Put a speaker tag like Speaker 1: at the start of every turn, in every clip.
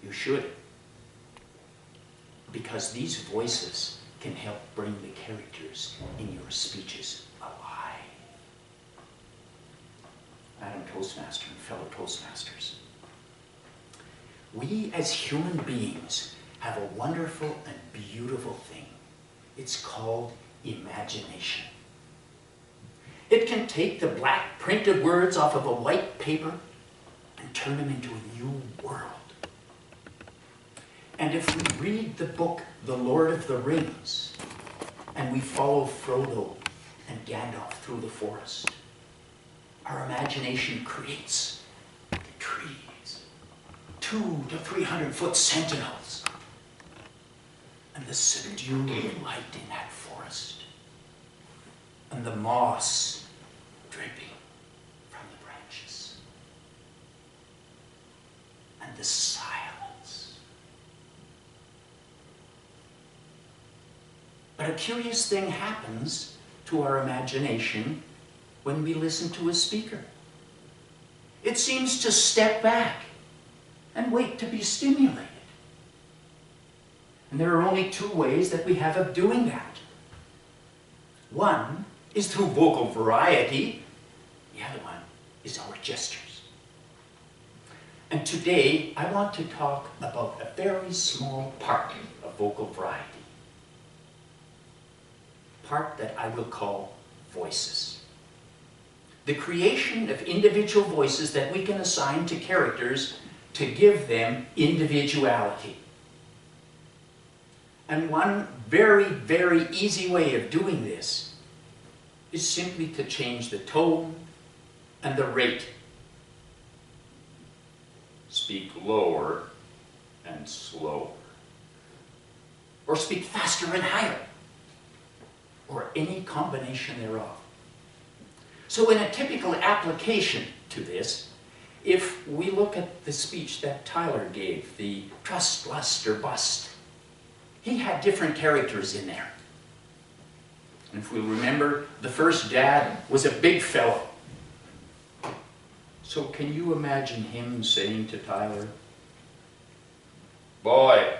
Speaker 1: You should. Because these voices can help bring the characters in your speeches alive. Madam Toastmaster and fellow Toastmasters, we as human beings have a wonderful and beautiful thing. It's called imagination. It can take the black printed words off of a white paper and turn them into a new world. And if we read the book, The Lord of the Rings, and we follow Frodo and Gandalf through the forest, our imagination creates the trees, 200 to 300 foot sentinels, and the subdued light in that forest, and the moss dripping from the branches, and the silence. But a curious thing happens to our imagination when we listen to a speaker. It seems to step back and wait to be stimulated. And there are only two ways that we have of doing that. One is through vocal variety. The other one is our gestures. And today I want to talk about a very small part of vocal variety. Part that I will call voices. The creation of individual voices that we can assign to characters to give them individuality. And one very, very easy way of doing this is simply to change the tone and the rate. Speak lower and slower. Or speak faster and higher. Or any combination thereof. So in a typical application to this, if we look at the speech that Tyler gave, the trust, lust, or bust, he had different characters in there. And if we remember, the first dad was a big fellow. So can you imagine him saying to Tyler, "Boy,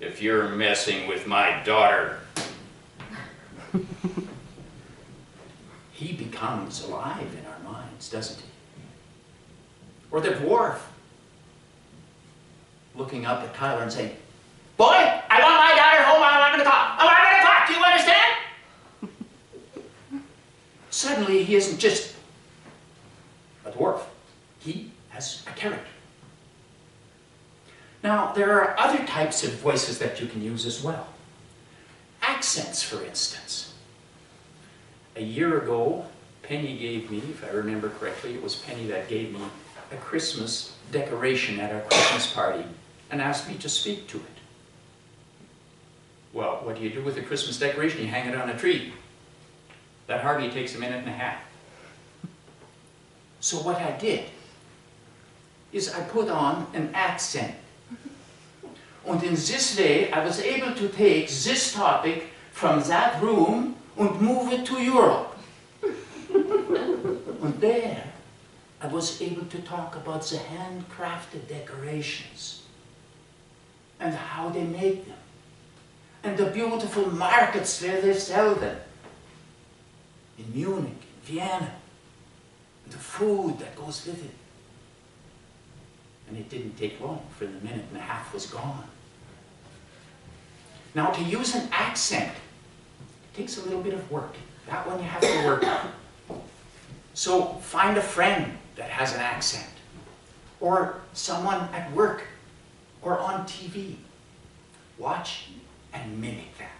Speaker 1: if you're messing with my daughter," he becomes alive in our minds, doesn't he? Or the dwarf looking up at Tyler and saying, "Boy, I want my daughter home, I'm not going to talk. I'm not going to talk, do you understand?" Suddenly he isn't just a dwarf. He has a character. Now, there are other types of voices that you can use as well. Accents, for instance. A year ago, Penny gave me, if I remember correctly, it was Penny that gave me a Christmas decoration at our Christmas party and asked me to speak to it. Well, what do you do with a Christmas decoration? You hang it on a tree. That hardly takes a minute and a half. So what I did is I put on an accent. And in this way, I was able to take this topic from that room and move it to Europe. And there, I was able to talk about the handcrafted decorations and how they make them and the beautiful markets where they sell them. In Munich, in Vienna, and the food that goes with it. And it didn't take long, for the minute and a half was gone. Now, to use an accent takes a little bit of work. That one you have to work on. So find a friend that has an accent, or someone at work, or on TV. Watch and mimic that.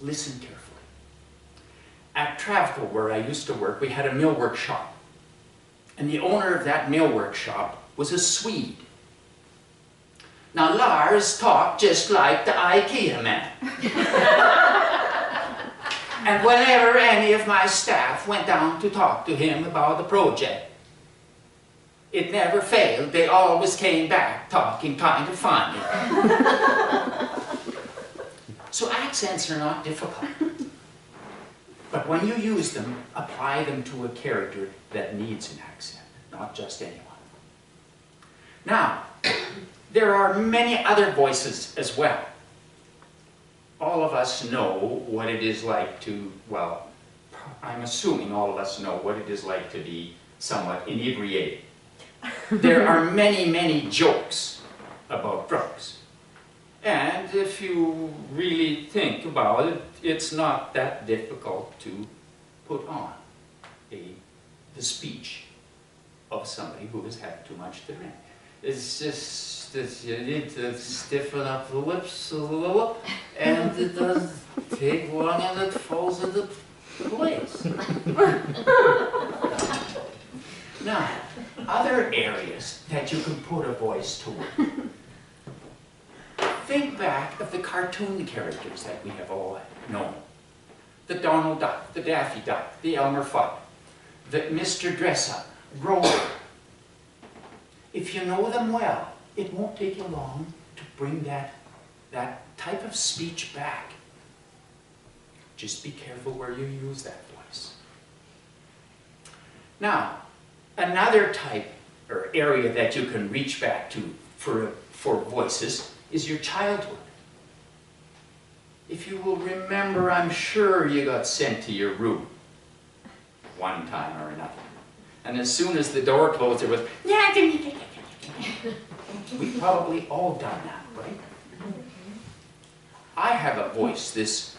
Speaker 1: Listen carefully. At Travco, where I used to work, we had a millwork shop. And the owner of that millwork shop was a Swede. Now Lars talked just like the IKEA man. And whenever any of my staff went down to talk to him about the project, it never failed. They always came back talking kind of funny. So accents are not difficult. But when you use them, apply them to a character that needs an accent, not just anyone. Now, There are many other voices as well. All of us know what it is like to, well, I'm assuming all of us know what it is like to be somewhat inebriated. There are many, many jokes about drugs. And if you really think about it, it's not that difficult to put on the speech of somebody who has had too much to drink. It's just that you need to stiffen up the lips a little, and it doesn't take long and it falls into place. Now, other areas that you can put a voice to work. Think back of the cartoon characters that we have all known. The Donald Duck, the Daffy Duck, the Elmer Fudd, the Mr. Dress-Up, Grover. If you know them well, it won't take you long to bring that type of speech back. Just be careful where you use that voice. Now, another type or area that you can reach back to for voices is your childhood. If you will remember, I'm sure you got sent to your room one time or another. And as soon as the door closed, it was, we've probably all done that, right? I have a voice, this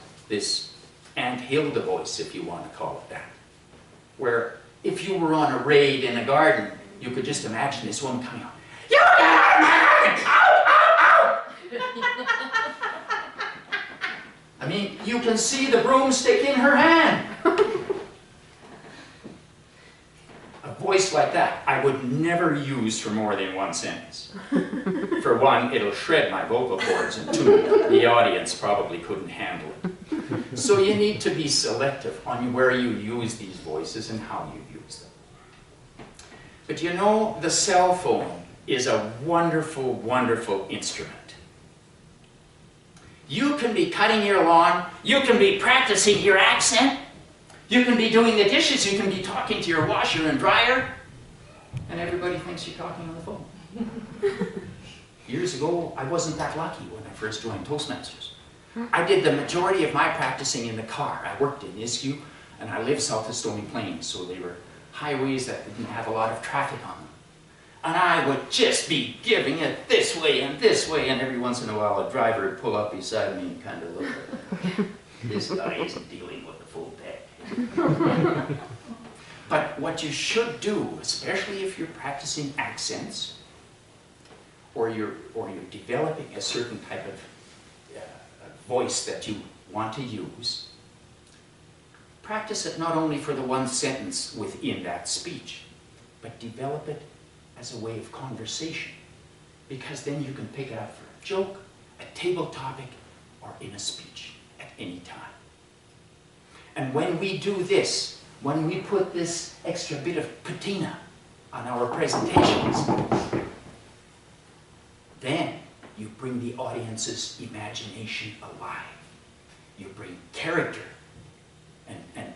Speaker 1: Aunt Hilda voice, if you want to call it that, where if you were on a raid in a garden, you could just imagine this woman coming on. I mean, you can see the broomstick in her hand. A voice like that, I would never use for more than one sentence. For one, it'll shred my vocal cords, and two, the audience probably couldn't handle it. So you need to be selective on where you use these voices and how you use them. But you know, the cell phone is a wonderful, wonderful instrument. You can be cutting your lawn, you can be practicing your accent, you can be doing the dishes, you can be talking to your washer and dryer, and everybody thinks you're talking on the phone. Years ago, I wasn't that lucky when I first joined Toastmasters. I did the majority of my practicing in the car. I worked in Iskew, and I lived south of Stony Plains, so they were highways that didn't have a lot of traffic on them. And I would just be giving it this way, and every once in a while a driver would pull up beside me and kind of look at me. This guy isn't dealing with the full deck. But what you should do, especially if you're practicing accents, or you're developing a certain type of voice that you want to use, practice it not only for the one sentence within that speech, but develop it as a way of conversation, because then you can pick it up for a joke, a table topic, or in a speech at any time. And when we do this, when we put this extra bit of patina on our presentations, then you bring the audience's imagination alive. You bring character and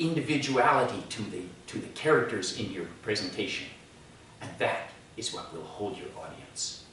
Speaker 1: individuality to the characters in your presentation. And that is what will hold your audience.